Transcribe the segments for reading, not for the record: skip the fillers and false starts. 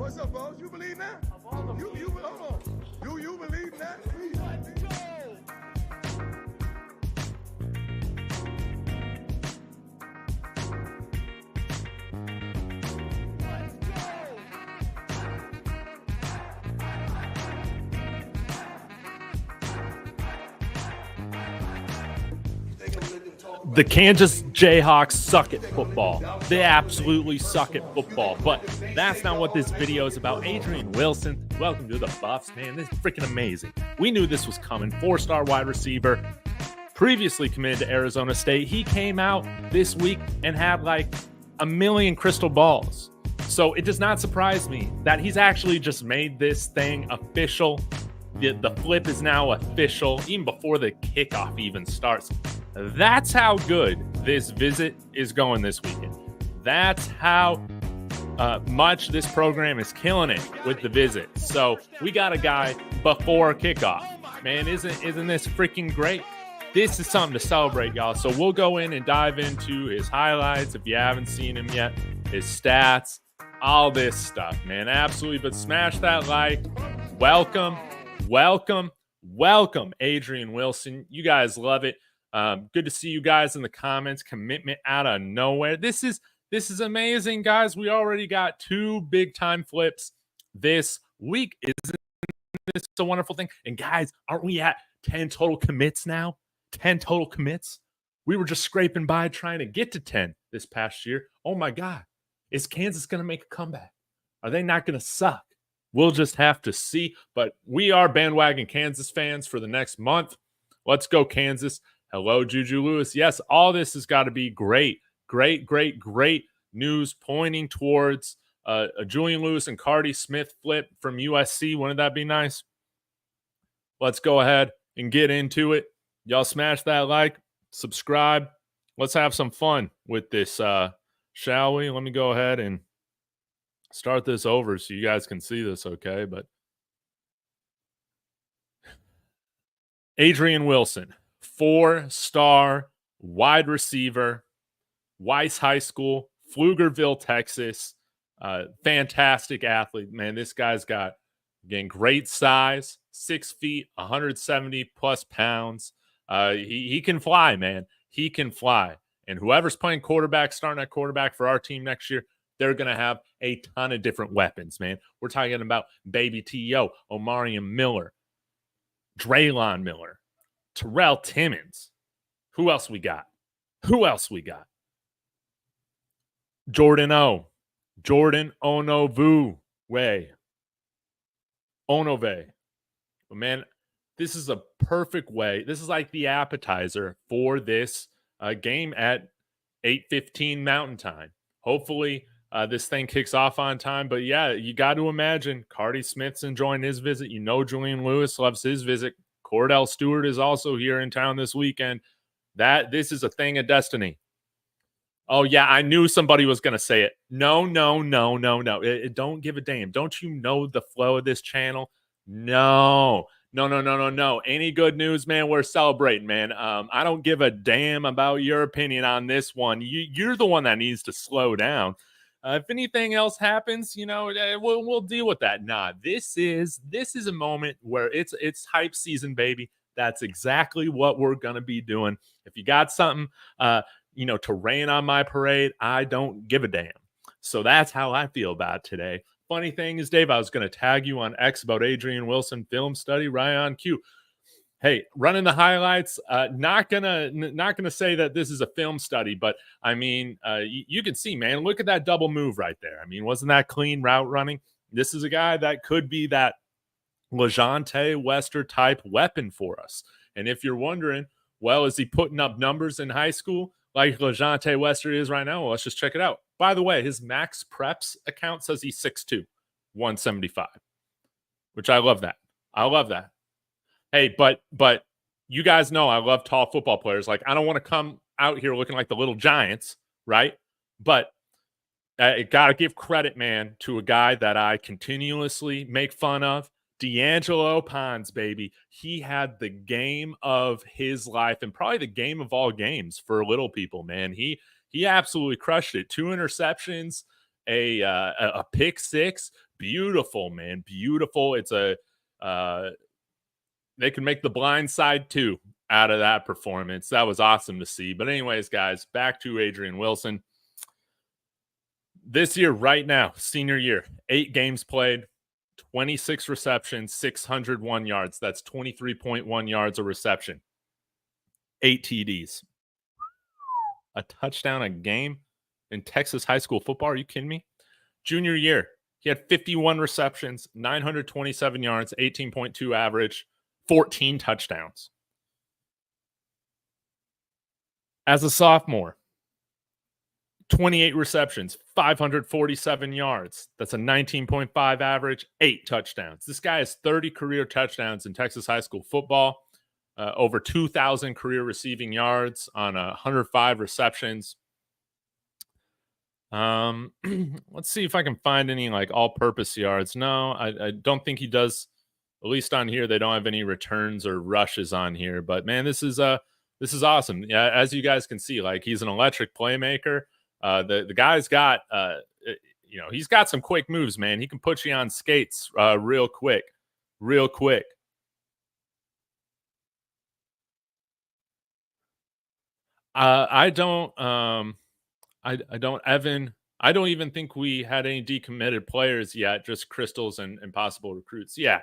what's up, boss? You believe that? Hold on. Do you believe that? The Kansas Jayhawks suck at football. They absolutely suck at football. But that's not what this video is about. Adrian Wilson, welcome to the Buffs, man. This is freaking amazing. We knew this was coming. 4-star wide receiver, previously committed to Arizona State. He came out this week and had like a million crystal balls. So it does not surprise me that he's actually just made this thing official. The flip is now official, even before the kickoff even starts. That's how good this visit is going this weekend. That's how much this program is killing it with the visit. So we got a guy before kickoff. Man, isn't this freaking great? This is something to celebrate, y'all. So we'll go in and dive into his highlights if you haven't seen him yet, his stats, all this stuff, man. Absolutely. But smash that like. Welcome, Adrian Wilson. You guys love it. Good to see you guys in the comments. Commitment out of nowhere. This is amazing, guys. We already got 2 big-time flips this week. Isn't this a wonderful thing? And, guys, aren't we at 10 total commits now? 10 total commits? We were just scraping by trying to get to 10 this past year. Oh, my God. Is Kansas going to make a comeback? Are they not going to suck? We'll just have to see. But we are bandwagon Kansas fans for the next month. Let's go, Kansas. Hello, Juju Lewis. Yes, all this has got to be great news pointing towards a Julian Lewis and Cardi Smith flip from USC. Wouldn't that be nice? Let's go ahead and get into it. Y'all smash that like, subscribe. Let's have some fun with this, shall we? Let me go ahead and start this over so you guys can see this, okay? But Adrian Wilson, 4-star wide receiver, Weiss High School, Pflugerville, Texas. Fantastic athlete, man. This guy's got, again, great size, 6 feet, 170 plus pounds. He can fly, man. He can fly. And whoever's playing quarterback, starting at quarterback for our team next year, they're going to have a ton of different weapons, man. We're talking about Baby T.O., Omarion Miller, Draylon Miller, Terrell Timmons. Who else we got? Jordan Onove. But man, this is a perfect way. This is like the appetizer for this game at 8:15 Mountain Time. Hopefully, this thing kicks off on time. But yeah, you got to imagine Cardi Smith's enjoying his visit. You know Julian Lewis loves his visit. Cordell Stewart is also here in town this weekend. This is a thing of destiny. Oh, yeah, I knew somebody was going to say it. No. Don't give a damn. Don't you know the flow of this channel? No. Any good news, man, we're celebrating, man. I don't give a damn about your opinion on this one. You're the one that needs to slow down. If anything else happens, we'll deal with that. Nah, this is a moment where it's hype season, baby. That's exactly what we're going to be doing. If you got something, to rain on my parade, I don't give a damn. So that's how I feel about it today. Funny thing is, Dave, I was going to tag you on X about Adrian Wilson film study right on cue. Hey, running the highlights, not gonna say that this is a film study, but I mean, you can see, man, look at that double move right there. I mean, wasn't that clean route running? This is a guy that could be that LeJontay Wester type weapon for us. And if you're wondering, well, is he putting up numbers in high school like LeJontay Wester is right now? Well, let's just check it out. By the way, his Max Preps account says he's 6'2", 175, which I love that. Hey, but you guys know I love tall football players. Like, I don't want to come out here looking like the little giants, right? But I got to give credit, man, to a guy that I continuously make fun of, D'Angelo Pons, baby. He had the game of his life and probably the game of all games for little people, man. He absolutely crushed it. 2 interceptions, a pick 6, beautiful, man. Beautiful. It's a they can make the blind side too out of that performance. That was awesome to see. But anyways, guys, back to Adrian Wilson. This year, right now, senior year, 8 games played, 26 receptions, 601 yards. That's 23.1 yards a reception. 8 TDs. A touchdown a game in Texas high school football. Are you kidding me? Junior year, he had 51 receptions, 927 yards, 18.2 average, 14 touchdowns. As a sophomore, 28 receptions, 547 yards. That's a 19.5 average, 8 touchdowns. This guy has 30 career touchdowns in Texas high school football, over 2,000 career receiving yards on 105 receptions. Let's see if I can find any like all-purpose yards. No, I don't think he does. At least on here, they don't have any returns or rushes on here. But man, this is awesome. Yeah, as you guys can see, like he's an electric playmaker. The guy's got he's got some quick moves, man. He can put you on skates real quick. I don't even think we had any decommitted players yet, just crystals and possible recruits. Yeah.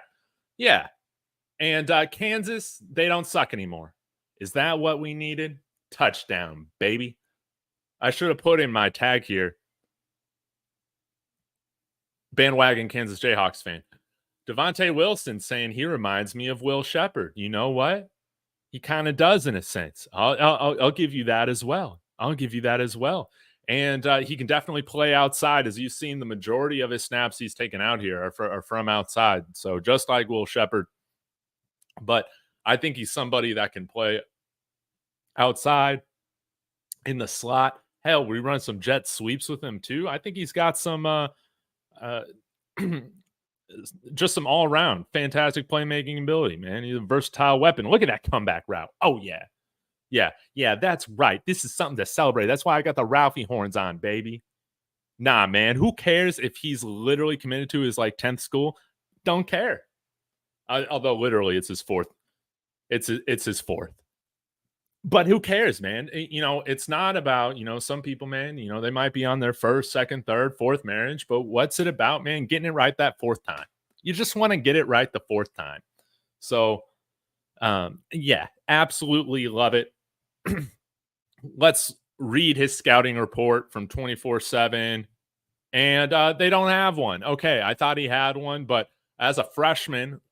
And Kansas, they don't suck anymore. Is that what we needed? Touchdown, baby. I should have put in my tag here. Bandwagon Kansas Jayhawks fan. Devontae Wilson saying he reminds me of Will Shepherd. You know what? He kind of does in a sense. I'll give you that as well. And he can definitely play outside. As you've seen, the majority of his snaps he's taken out here are from outside. So just like Will Shepherd. But I think he's somebody that can play outside in the slot. Hell, we run some jet sweeps with him too. I think he's got some just some all-around fantastic playmaking ability, man. He's a versatile weapon. Look at that comeback route. Oh, yeah, that's right. This is something to celebrate. That's why I got the Ralphie horns on, baby. Nah, man, who cares if he's literally committed to his, 10th school? Don't care. Although, literally, it's his 4th. It's his 4th. But who cares, man? It's not about, some people, man, they might be on their 1st, 2nd, 3rd, 4th marriage, but what's it about, man? Getting it right that 4th time. You just want to get it right the 4th time. So, yeah, absolutely love it. Let's read his scouting report from 24/7, and they don't have one. Okay, I thought he had one, but as a freshman,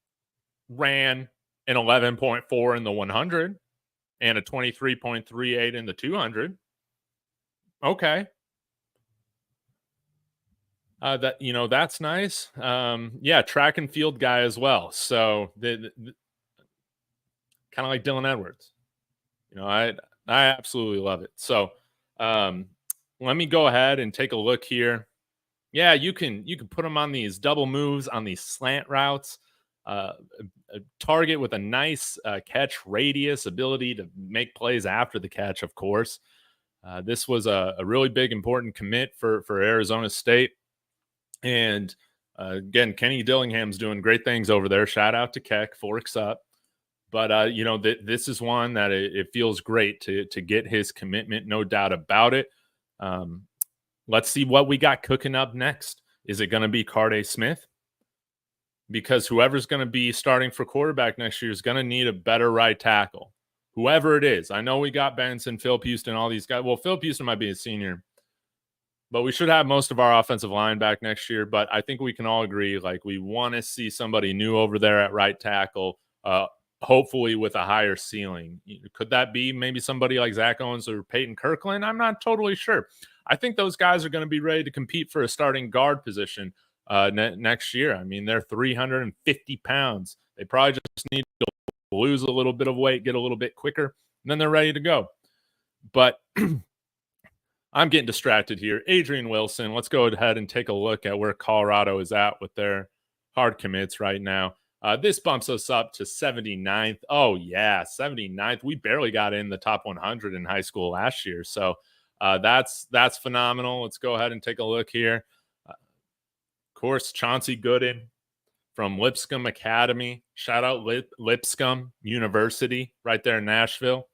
ran an 11.4 in the 100. And a 23.38 in the 200. Okay. That's nice. Yeah, track and field guy as well. So kind of like Dylan Edwards. I absolutely love it. So let me go ahead and take a look here. Yeah, you can put them on these double moves, on these slant routes. A target with a nice catch radius, ability to make plays after the catch, of course. This was a really big, important commit for Arizona State. And again, Kenny Dillingham's doing great things over there. Shout out to Keck, forks up. But, this is one that it feels great to get his commitment, no doubt about it. Let's see what we got cooking up next. Is it going to be Carday Smith? Because whoever's going to be starting for quarterback next year is going to need a better right tackle. Whoever it is. I know we got Benson, Philip Houston, all these guys. Well, Philip Houston might be a senior. But we should have most of our offensive line back next year. But I think we can all agree, we want to see somebody new over there at right tackle, hopefully with a higher ceiling. Could that be maybe somebody like Zach Owens or Peyton Kirkland? I'm not totally sure. I think those guys are going to be ready to compete for a starting guard position next year. I mean, they're 350 pounds. They probably just need to lose a little bit of weight, get a little bit quicker, and then they're ready to go. But I'm getting distracted here. Adrian Wilson, let's go ahead and take a look at where Colorado is at with their hard commits right now. This bumps us up to 79th. Oh, yeah, 79th. We barely got in the top 100 in high school last year. So that's phenomenal. Let's go ahead and take a look here. course, Chauncey Gooden from Lipscomb Academy. Shout out Lipscomb University right there in Nashville.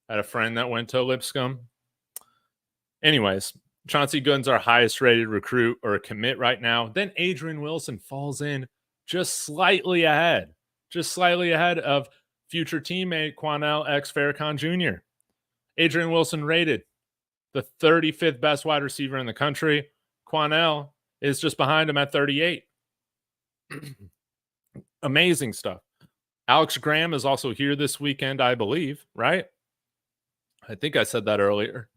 I had a friend that went to Lipscomb. Anyways, Chauncey Gooden's our highest rated recruit or commit right now. Then Adrian Wilson falls in just slightly ahead of future teammate Quanell X Farrakhan Jr. Adrian Wilson rated the 35th best wide receiver in the country. Quanell is just behind him at 38. Amazing stuff. Alex Graham is also here this weekend, I believe, right? I think I said that earlier.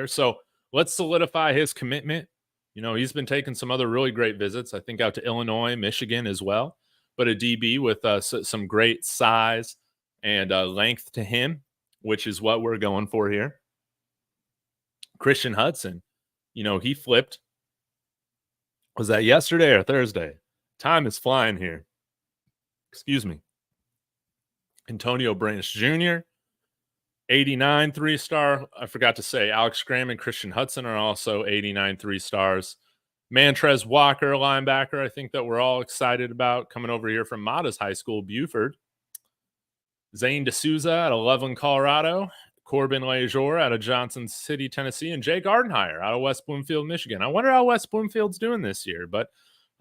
So let's solidify his commitment. He's been taking some other really great visits, I think out to Illinois, Michigan as well. But a DB with some great size and length to him, which is what we're going for here. Christian Hudson, he flipped. Was that yesterday or Thursday? Time is flying here. Excuse me. Antonio Branch Jr., 89 3-star. I forgot to say, Alex Graham and Christian Hudson are also 89 3-stars. Mantrez Walker, linebacker, I think that we're all excited about, coming over here from Matas High School, Buford. Zane D'Souza out of Loveland, Colorado. Corbin Lejour out of Johnson City, Tennessee. And Jay Gardenhire out of West Bloomfield, Michigan. I wonder how West Bloomfield's doing this year. But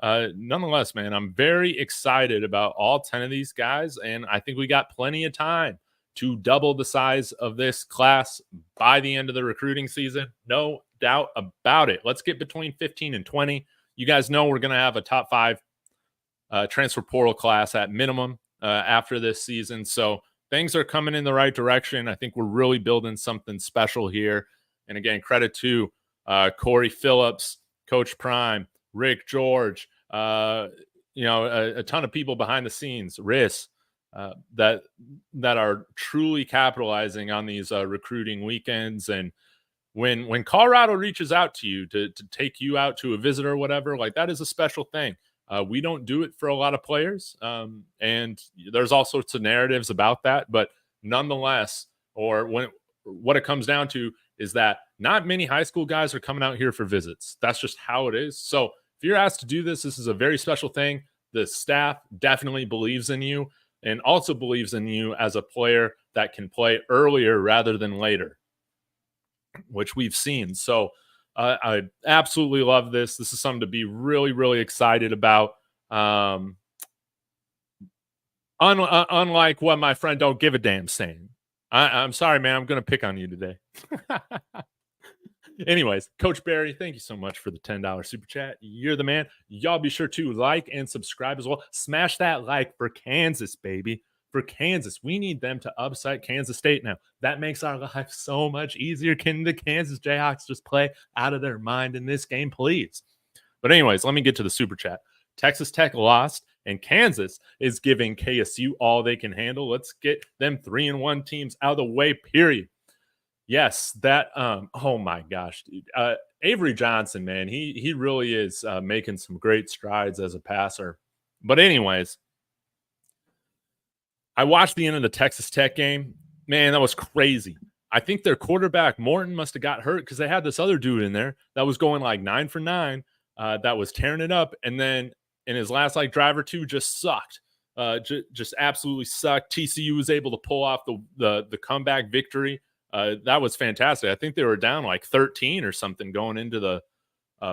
nonetheless, man, I'm very excited about all 10 of these guys. And I think we got plenty of time to double the size of this class by the end of the recruiting season. No doubt about it. Let's get between 15 and 20. You guys know we're going to have a top 5 transfer portal class at minimum after this season. So things are coming in the right direction. I think we're really building something special here. And again, credit to Corey Phillips, Coach Prime, Rick George, a ton of people behind the scenes, Riss, that are truly capitalizing on these recruiting weekends. And when Colorado reaches out to you to take you out to a visit or whatever, like, that is a special thing. We don't do it for a lot of players, and there's all sorts of narratives about that. But nonetheless, what it comes down to is that not many high school guys are coming out here for visits. That's just how it is. So if you're asked to do this, this is a very special thing. The staff definitely believes in you, and also believes in you as a player that can play earlier rather than later, which we've seen. So I absolutely love this. This is something to be really, really excited about. Unlike what my friend Don't Give a Damn saying. I'm sorry, man. I'm going to pick on you today. Anyways, Coach Barry, thank you so much for the $10 super chat. You're the man. Y'all be sure to like and subscribe as well. Smash that like for Kansas, baby. For Kansas. We need them to upset Kansas State now. That makes our life so much easier. Can the Kansas Jayhawks just play out of their mind in this game, please? But anyways, let me get to the super chat. Texas Tech lost, and Kansas is giving KSU all they can handle. Let's get them 3-1 teams out of the way, period. Yes, that oh my gosh, dude. Avery Johnson, man, he really is making some great strides as a passer. But anyways, I watched the end of the Texas Tech game. Man, that was crazy. I think their quarterback Morton must have got hurt because they had this other dude in there that was going like 9 for 9, that was tearing it up, and then in his last drive or two just sucked. Just absolutely sucked. TCU was able to pull off the comeback victory. That was fantastic. I think they were down like 13 or something going into the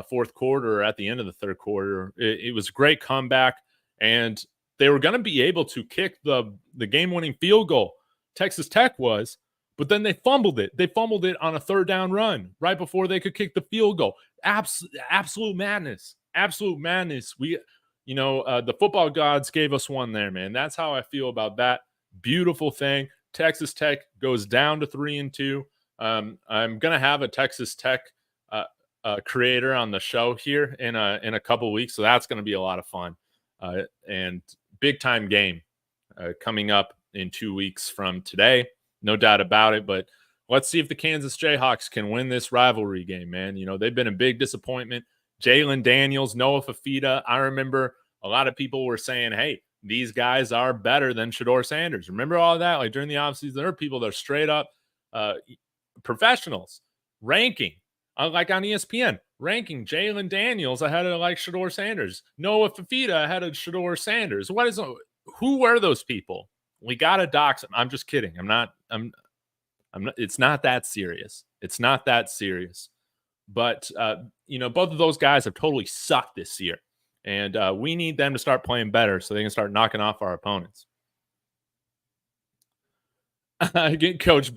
fourth quarter or at the end of the third quarter. It was a great comeback, and they were going to be able to kick the game-winning field goal. Texas Tech was, but then they fumbled it. They fumbled it on a third down run right before they could kick the field goal. Absolute madness. Absolute madness. The football gods gave us one there, man. That's how I feel about that. Beautiful thing. Texas Tech goes down to 3-2. I'm going to have a Texas Tech creator on the show here in a couple weeks, so that's going to be a lot of fun. And big-time game coming up in 2 weeks from today. No doubt about it, but let's see if the Kansas Jayhawks can win this rivalry game, man. They've been a big disappointment. Jalen Daniels, Noah Fafita. I remember a lot of people were saying, hey, these guys are better than Shedeur Sanders. Remember all that? During the offseason, there are people that are straight up professionals ranking like on ESPN, ranking Jalen Daniels ahead of like Shador Sanders, Noah Fafita ahead of Shador Sanders. Who were those people? We gotta dox them. I'm just kidding. I'm not. It's not that serious. It's not that serious. But both of those guys have totally sucked this year, and we need them to start playing better so they can start knocking off our opponents. I get Coach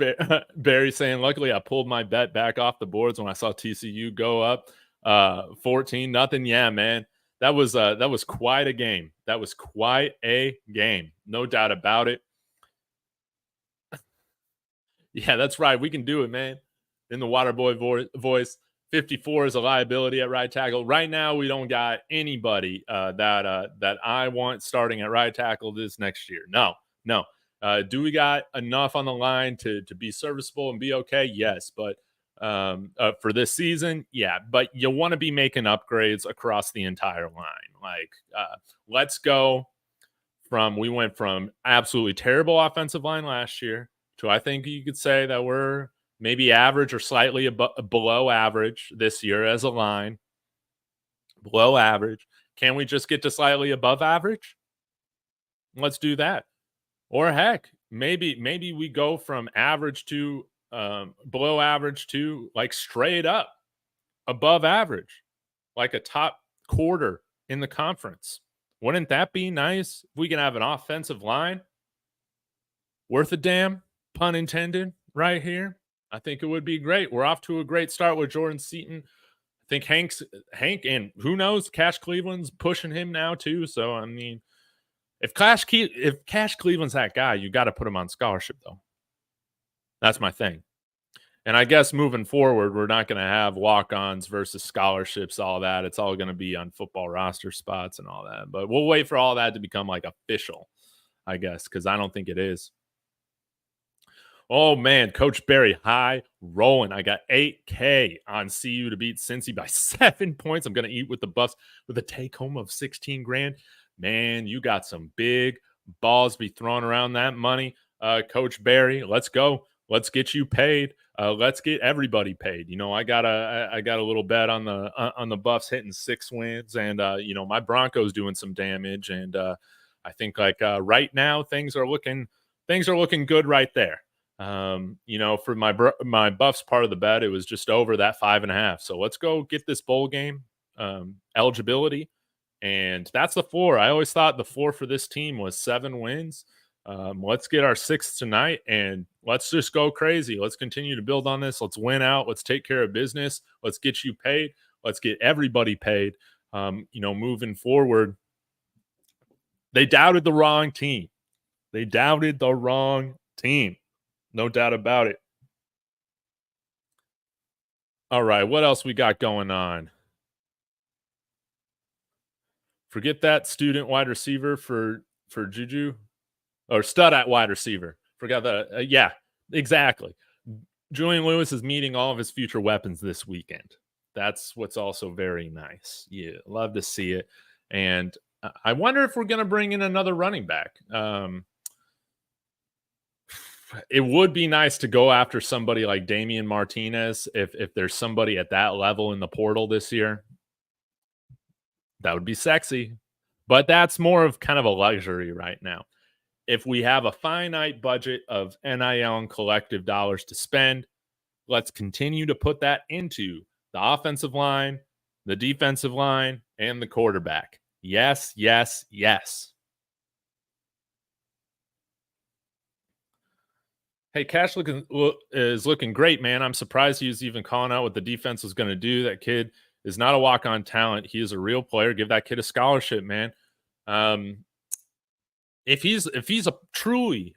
Barry saying, luckily I pulled my bet back off the boards when I saw TCU go up 14-0. Yeah, man. That was quite a game. That was quite a game. No doubt about it. Yeah, that's right. We can do it, man. In the Waterboy voice, 54 is a liability at right tackle. Right now, we don't got anybody that I want starting at right tackle this next year. No. Do we got enough on the line to be serviceable and be okay? Yes, but for this season, yeah. But you want to be making upgrades across the entire line. Like, let's go we went from absolutely terrible offensive line last year to I think you could say that we're maybe average or slightly below average this year as a line. Below average. Can we just get to slightly above average? Let's do that. Or heck, maybe we go from average to below average to like straight up above average, like a top quarter in the conference. Wouldn't that be nice if we can have an offensive line worth a damn, pun intended, right here? I think it would be great. We're off to a great start with Jordan Seaton. I think Hank, and who knows, Cash Cleveland's pushing him now too. So I mean, if Cash Cleveland's that guy, you got to put him on scholarship, though. That's my thing. And I guess moving forward, we're not going to have walk-ons versus scholarships, all that. It's all going to be on football roster spots and all that. But we'll wait for all that to become like official, I guess, because I don't think it is. Oh, man, Coach Barry, high rolling. I got 8K on CU to beat Cincy by 7 points. I'm going to eat with the Buffs with a take-home of $16,000. Man, you got some big balls to be throwing around that money. Coach Barry, let's go. Let's get you paid. Let's get everybody paid. I got a little bet on the Buffs hitting 6 wins, and my Broncos doing some damage. And I think right now things are looking good right there. For my Buffs part of the bet, it was just over that 5.5. So let's go get this bowl game eligibility. And that's the floor. I always thought the floor for this team was 7 wins. Let's get our 6th tonight, and let's just go crazy. Let's continue to build on this. Let's win out. Let's take care of business. Let's get you paid. Let's get everybody paid. Moving forward, they doubted the wrong team. No doubt about it. All right, what else we got going on? Forget that student wide receiver for Juju, or stud at wide receiver. Forgot that. Yeah, exactly. Julian Lewis is meeting all of his future weapons this weekend. That's what's also very nice. Yeah, love to see it. And I wonder if we're going to bring in another running back. It would be nice to go after somebody like Damian Martinez if there's somebody at that level in the portal this year. That would be sexy, but that's more of kind of a luxury right now. If we have a finite budget of NIL and collective dollars to spend, let's continue to put that into the offensive line, the defensive line, and the quarterback. Yes, yes, yes. Hey, Cash is looking great, man. I'm surprised he was even calling out what the defense was going to do. That kid is not a walk-on talent. He is a real player. Give that kid a scholarship, man. If he's truly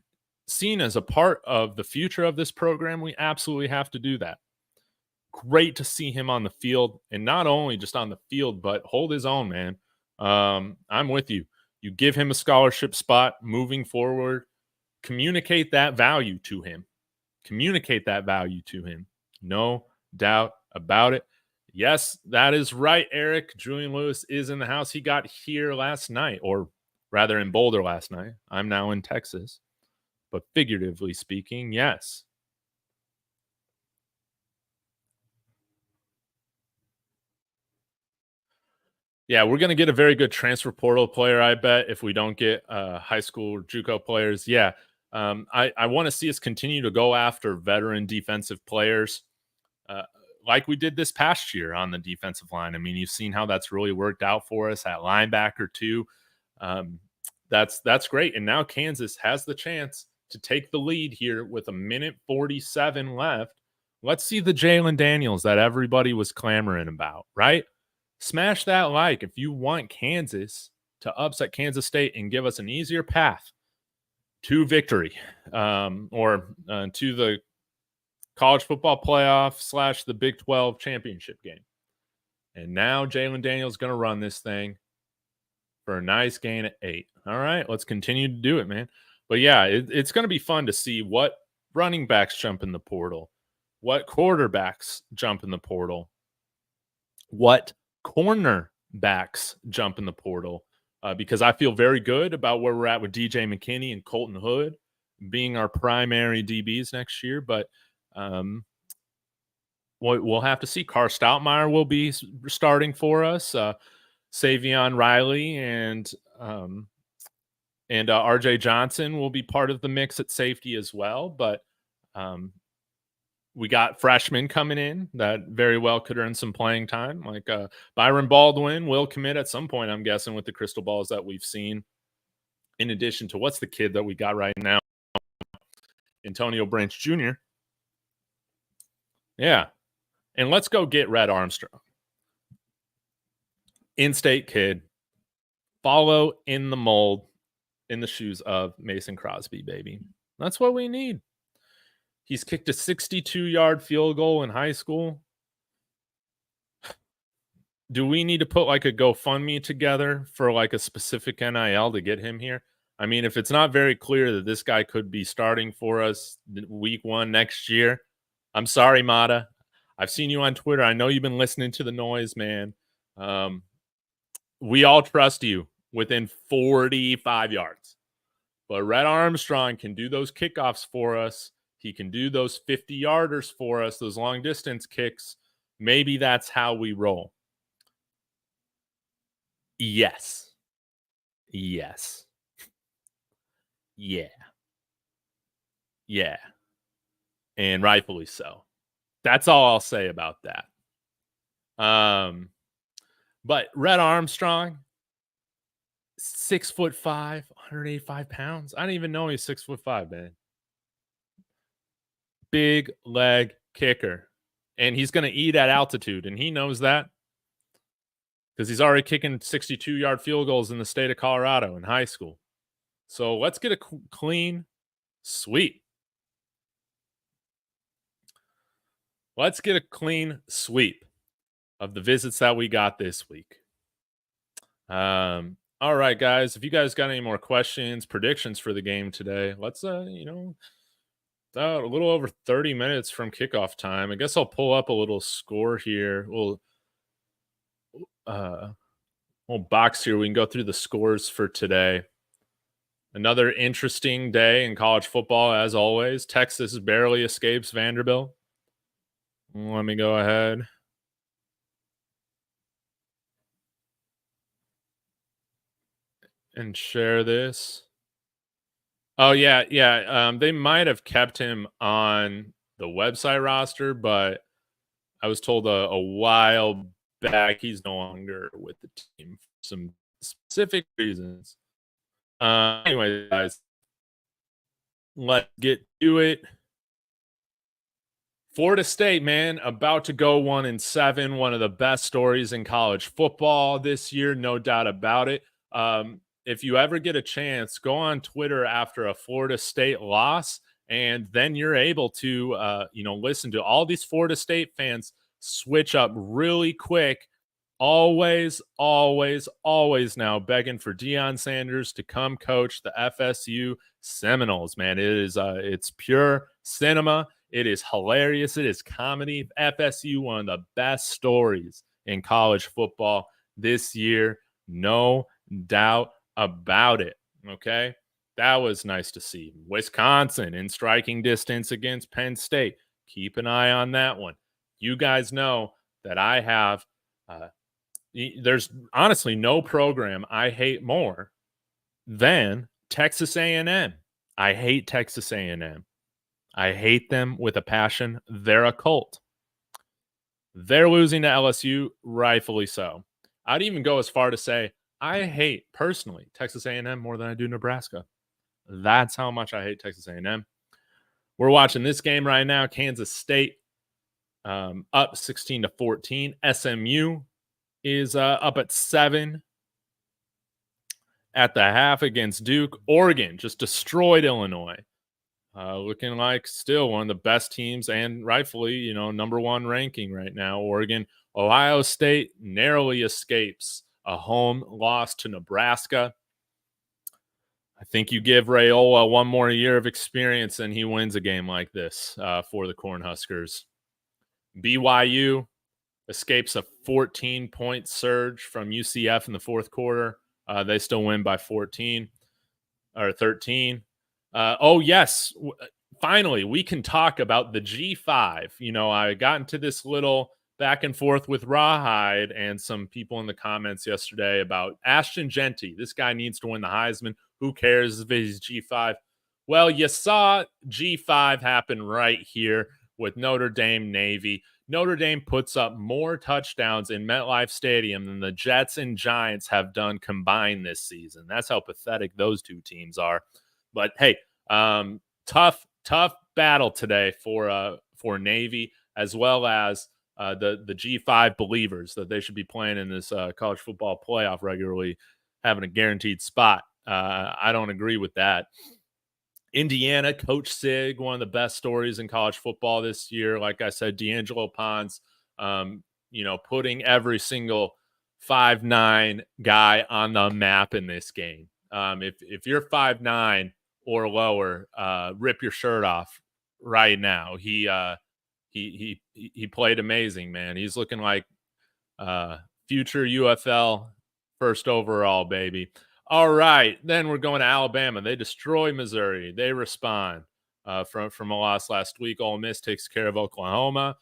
seen as a part of the future of this program, we absolutely have to do that. Great to see him on the field, and not only just on the field, but hold his own, man. I'm with you. You give him a scholarship spot moving forward. Communicate that value to him. No doubt about it. Yes, that is right, Eric. Julian Lewis is in the house. He got here last night, or rather in Boulder last night. I'm now in Texas. But figuratively speaking, yes. Yeah, we're going to get a very good transfer portal player, I bet, if we don't get high school JUCO players. Yeah, I want to see us continue to go after veteran defensive players uh, like we did this past year on the defensive line. I mean, you've seen how that's really worked out for us at linebacker too. That's great. And now Kansas has the chance to take the lead here with 1:47 left. Let's see the Jalen Daniels that everybody was clamoring about, right? Smash that like if you want Kansas to upset Kansas State and give us an easier path to victory or to the college football playoff / the Big 12 championship game. And now Jalen Daniels going to run this thing for a nice gain at 8. All right, let's continue to do it, man. But yeah, it's going to be fun to see what running backs jump in the portal, what quarterbacks jump in the portal, what cornerbacks jump in the portal, because I feel very good about where we're at with DJ McKinney and Colton Hood being our primary DBs next year. But we'll have to see. Carr Stoutmeyer will be starting for us. Savion Riley and RJ Johnson will be part of the mix at safety as well. But we got freshmen coming in that very well could earn some playing time, like Byron Baldwin will commit at some point, I'm guessing, with the crystal balls that we've seen. In addition to what's the kid that we got right now? Antonio Branch Jr. Yeah. And let's go get Red Armstrong. In-state kid. Follow in the mold, in the shoes of Mason Crosby, baby. That's what we need. He's kicked a 62-yard field goal in high school. Do we need to put like a GoFundMe together for like a specific NIL to get him here? I mean, if it's not very clear that this guy could be starting for us week 1 next year, I'm sorry, Mata. I've seen you on Twitter. I know you've been listening to the noise, man. We all trust you within 45 yards. But Red Armstrong can do those kickoffs for us. He can do those 50-yarders for us, those long-distance kicks. Maybe that's how we roll. Yes. Yes. Yeah. Yeah. And rightfully so. That's all I'll say about that. But Red Armstrong, 6'5", 185 pounds. I didn't even know he's 6'5", man. Big leg kicker. And he's going to eat at altitude, and he knows that because he's already kicking 62-yard field goals in the state of Colorado in high school. So let's get a clean sweep. Let's get a clean sweep of the visits that we got this week. All right, guys. If you guys got any more questions, predictions for the game today, let's, a little over 30 minutes from kickoff time. I guess I'll pull up a little score here. We'll box here. We can go through the scores for today. Another interesting day in college football, as always. Texas barely escapes Vanderbilt. Let me go ahead. And share this. Oh, yeah. They might have kept him on the website roster, but I was told a while back he's no longer with the team for some specific reasons. Anyway, guys, let's get to it. Florida State, man, about to go 1-7. One of the best stories in college football this year, no doubt about it. If you ever get a chance, go on Twitter after a Florida State loss, and then you're able to, listen to all these Florida State fans switch up really quick. Always now begging for Deion Sanders to come coach the FSU Seminoles, man. It's pure cinema. It is hilarious. It is comedy. FSU, one of the best stories in college football this year. No doubt about it. Okay. That was nice to see. Wisconsin in striking distance against Penn State. Keep an eye on that one. You guys know that I have There's honestly no program I hate more than Texas A&M. I hate Texas A&M. I hate them with a passion. They're a cult. They're losing to LSU, rightfully so. I'd even go as far to say I hate personally Texas A&M more than I do Nebraska. That's how much I hate Texas A&M. We're watching this game right now. Kansas State up 16-14. SMU is up at 7 at the half against Duke. Oregon just destroyed Illinois. Looking like still one of the best teams and rightfully, number one ranking right now. Oregon. Ohio State narrowly escapes a home loss to Nebraska. I think you give Raiola one more year of experience and he wins a game like this for the Cornhuskers. BYU escapes a 14-point surge from UCF in the fourth quarter. They still win by 14 or 13. Yes. Finally, we can talk about the G5. I got into this little back and forth with Rawhide and some people in the comments yesterday about Ashton Jeanty. This guy needs to win the Heisman. Who cares if he's G5? Well, you saw G5 happen right here with Notre Dame Navy. Notre Dame puts up more touchdowns in MetLife Stadium than the Jets and Giants have done combined this season. That's how pathetic those two teams are. But hey, tough battle today for Navy, as well as the G5 believers that they should be playing in this college football playoff regularly, having a guaranteed spot. I don't agree with that. Indiana, Coach Sig, one of the best stories in college football this year. Like I said, D'Angelo Pons, putting every single 5'9" guy on the map in this game. If you're 5'9" or lower, rip your shirt off right now. He played amazing, man. He's looking like future UFL first overall, baby. All right, then we're going to Alabama. They destroy Missouri. They respond from a loss last week. Ole Miss takes care of Oklahoma.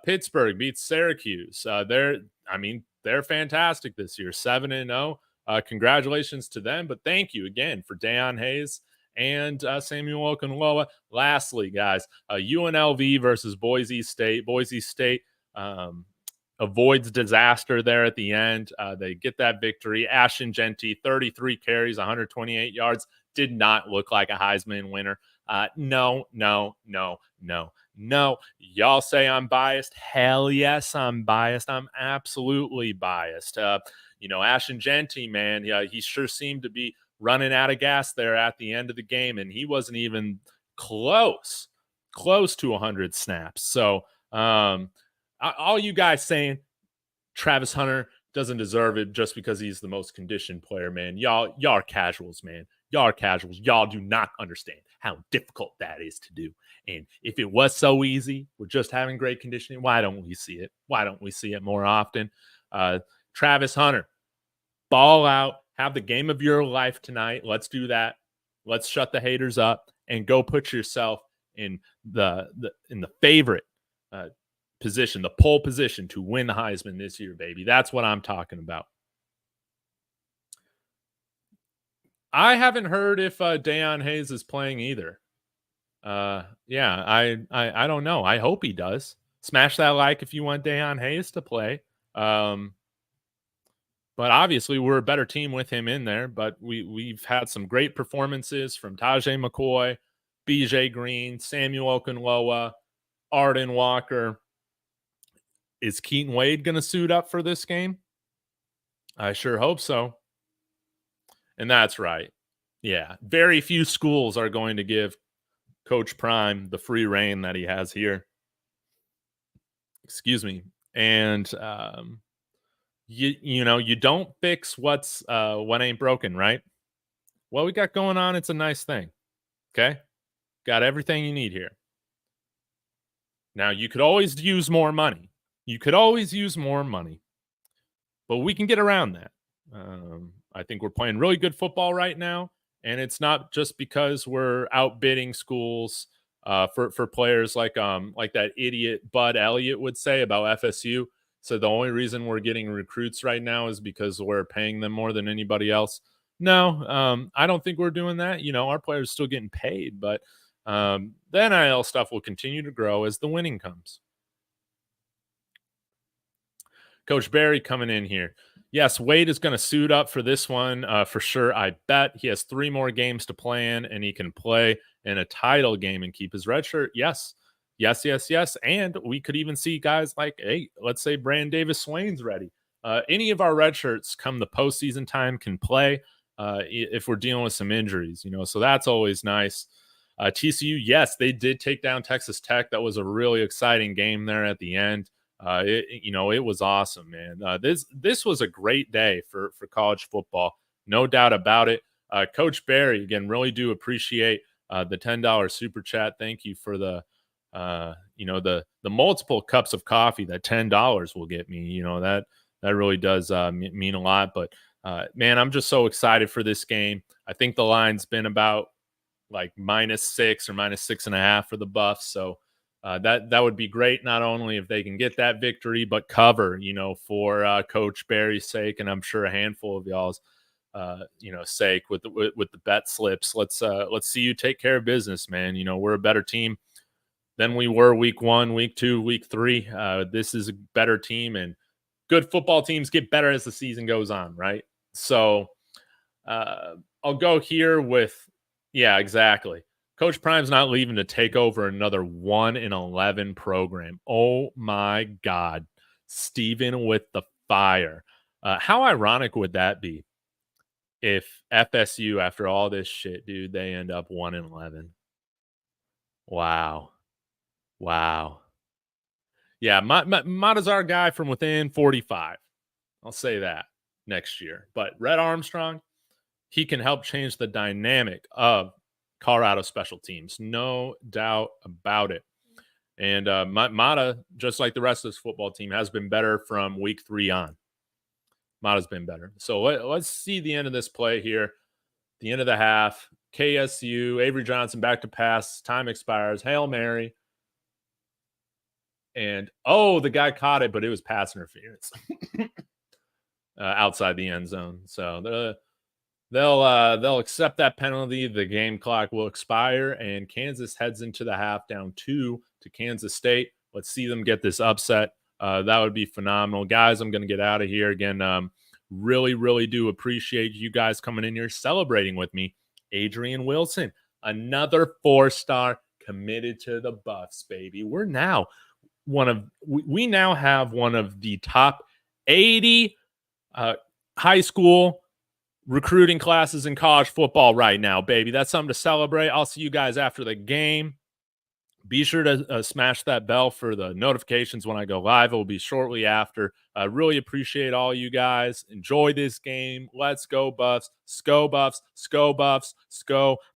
Pittsburgh beats Syracuse. They're fantastic this year, 7-0. Congratulations to them, but thank you again for Deion Hayes and Samuel Okunlola. Lastly, guys, UNLV versus Boise State. Boise State avoids disaster there at the end. They get that victory. Ashton Jeanty, 33 carries, 128 yards. Did not look like a Heisman winner. No. Y'all say I'm biased. Hell yes, I'm biased. I'm absolutely biased. Ashton Jeanty, man, he sure seemed to be running out of gas there at the end of the game, and he wasn't even close to 100 snaps. So, all you guys saying Travis Hunter doesn't deserve it just because he's the most conditioned player, man. Y'all are casuals, man. Y'all are casuals. Y'all do not understand how difficult that is to do. And if it was so easy with just having great conditioning, why don't we see it? Why don't we see it more often? Travis Hunter, ball out, have the game of your life tonight. Let's do that. Let's shut the haters up and go put yourself in the favorite position, the pole position to win the Heisman this year, baby. That's what I'm talking about. I haven't heard if Deion Hayes is playing either. I don't know. I hope he does. Smash that like if you want Deion Hayes to play. But obviously we're a better team with him in there. But we've had some great performances from Tajay McCoy, BJ Green, Samuel Okunlola, Arden Walker. Is Keaton Wade going to suit up for this game? I sure hope so. And that's right. Yeah, very few schools are going to give Coach Prime the free reign that he has here. Excuse me. And you don't fix what ain't broken, right? What we got going on, it's a nice thing. Okay? Got everything you need here. Now, you could always use more money. But we can get around that. I think we're playing really good football right now, and it's not just because we're outbidding schools for players like that idiot Bud Elliott would say about FSU. So the only reason we're getting recruits right now is because we're paying them more than anybody else. No, I don't think we're doing that. Our players still getting paid, but the NIL stuff will continue to grow as the winning comes. Coach Barry coming in here. Yes, Wade is going to suit up for this one for sure. I bet he has 3 more games to plan, and he can play in a title game and keep his red shirt. Yes. And we could even see guys like, hey, let's say Brandon Davis Swain's ready. Any of our red shirts come the postseason time can play if we're dealing with some injuries, so that's always nice. TCU, yes, they did take down Texas Tech. That was a really exciting game there at the end. It was awesome, man. This was a great day for college football, no doubt about it. Coach Barry, again, really do appreciate the $10 super chat. Thank you for the multiple cups of coffee that $10 will get me. That really does mean a lot. But man, I'm just so excited for this game. I think the line's been about like -6 or -6.5 for the Buffs. So that would be great, not only if they can get that victory, but cover, for Coach Barry's sake, and I'm sure a handful of y'all's, sake with the bet slips. Let's see you take care of business, man. We're a better team than we were week 1, week 2, week 3. This is a better team, and good football teams get better as the season goes on, right? So I'll go here with, yeah, exactly. Coach Prime's not leaving to take over another 1-11 program. Oh my God. Steven with the fire. How ironic would that be if FSU, after all this shit, dude, they end up 1-11? Wow. Yeah, Mata's our guy from within 45. I'll say that next year. But Red Armstrong, he can help change the dynamic of Colorado special teams. No doubt about it. And Mata, just like the rest of this football team, has been better from week 3 on. Mata's been better. So let's see the end of this play here. The end of the half. KSU, Avery Johnson back to pass. Time expires. Hail Mary. And, the guy caught it, but it was pass interference outside the end zone. So they'll accept that penalty. The game clock will expire, and Kansas heads into the half down 2 to Kansas State. Let's see them get this upset. That would be phenomenal. Guys, I'm going to get out of here. Again, really, really do appreciate you guys coming in here celebrating with me. Adrian Wilson, another 4-star committed to the Buffs, baby. We now have one of the top 80 high school recruiting classes in college football right now, baby. That's something to celebrate. I'll see you guys after the game. Be sure to smash that bell for the notifications when I go live. It will be shortly after. I really appreciate all you guys. Enjoy this game. Let's go, Buffs. Sco Buffs. Sco Buffs. Sco